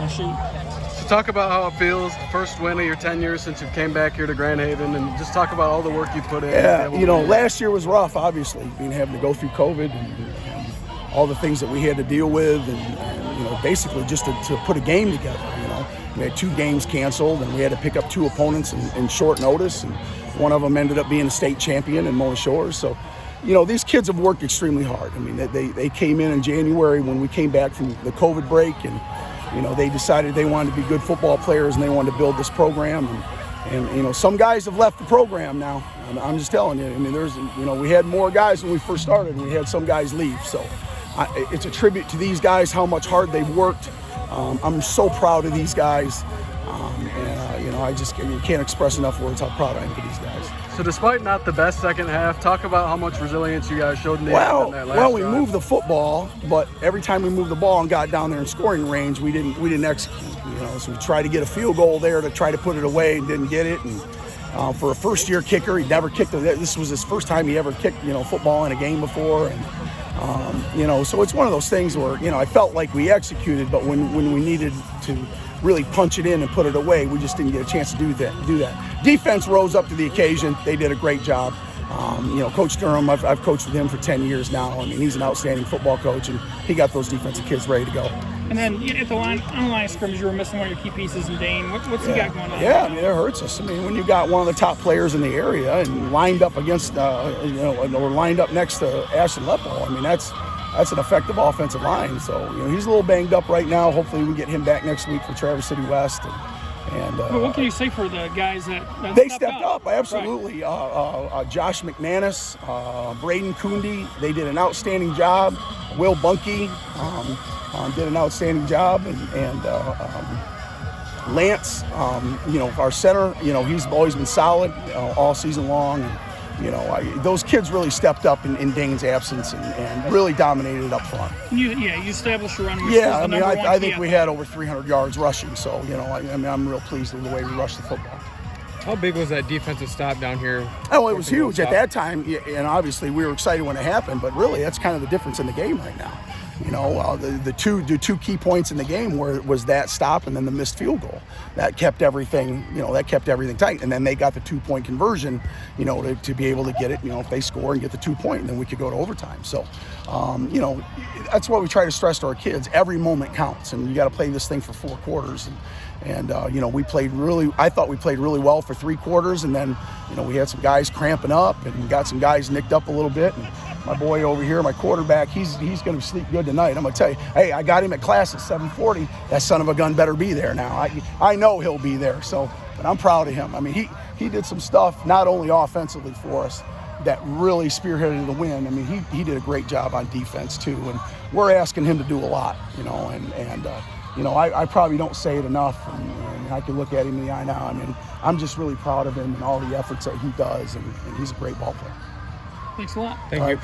sheet. So talk about how it feels, first win of your 10 years since you came back here to Grand Haven, and just talk about all the work you put in. Yeah, last year was rough, obviously, having to go through COVID and all the things that we had to deal with, and basically just to put a game together. We had 2 games canceled, and we had to pick up 2 opponents in short notice, and one of them ended up being a state champion in Mona Shores. So, these kids have worked extremely hard. I mean, they came in January when we came back from the COVID break, and they decided they wanted to be good football players and they wanted to build this program. And some guys have left the program now. I'm just telling you. I mean, we had more guys when we first started, and we had some guys leave. So it's a tribute to these guys, how much hard they've worked. I'm so proud of these guys. You can't express enough words how proud I am for these guys. So despite not the best second half, talk about how much resilience you guys showed in the end. Well, we moved the football, but every time we moved the ball and got down there in scoring range, we didn't execute. So we tried to get a field goal there to try to put it away and didn't get it. And for a first-year kicker, he never kicked. This was his first time he ever kicked football in a game before, and so it's one of those things where I felt like we executed, but when we needed to really punch it in and put it away, we just didn't get a chance to do that. Defense rose up to the occasion. They did a great job. Coach Durham, I've coached with him for 10 years now. I mean, he's an outstanding football coach, and he got those defensive kids ready to go. And then at on the line of scrimmage, you were missing one of your key pieces in Dane. What's he got going on? Yeah, I mean, it hurts us. I mean, when you got one of the top players in the area and lined up against, or lined up next to Ashton Leppo, I mean, that's an effective offensive line. So, he's a little banged up right now. Hopefully we get him back next week for Traverse City West. And what can you say for the guys that they stepped up? Absolutely. Right. Josh McManus, Braden Kundi, they did an outstanding job. Will Bunky did an outstanding job. And Lance, our center, he's always been solid all season long. And, those kids really stepped up in Dane's absence and really dominated up front. You established your run. Yeah, I mean, I think we had over 300 yards rushing. So, I'm real pleased with the way we rushed the football. How big was that defensive stop down here? Oh, it was huge at that time, and obviously we were excited when it happened. But really, that's kind of the difference in the game right now. The two key points in the game was that stop and then the missed field goal. That kept everything, tight. And then they got the 2-point conversion, to be able to get it, if they score and get the 2-point, and then we could go to overtime. So, that's what we try to stress to our kids. Every moment counts, and you got to play this thing for 4 quarters. And I thought we played really well for 3 quarters, and then, we had some guys cramping up and got some guys nicked up a little bit. And my boy over here, my quarterback, he's going to sleep good tonight. I'm going to tell you, hey, I got him at class at 7:40. That son of a gun better be there now. I know he'll be there. So, but I'm proud of him. I mean, he did some stuff not only offensively for us that really spearheaded the win. I mean, he did a great job on defense too, and we're asking him to do a lot. I probably don't say it enough, and I can look at him in the eye now. I mean, I'm just really proud of him and all the efforts that he does, and he's a great ball player. Thanks a lot. Thank you.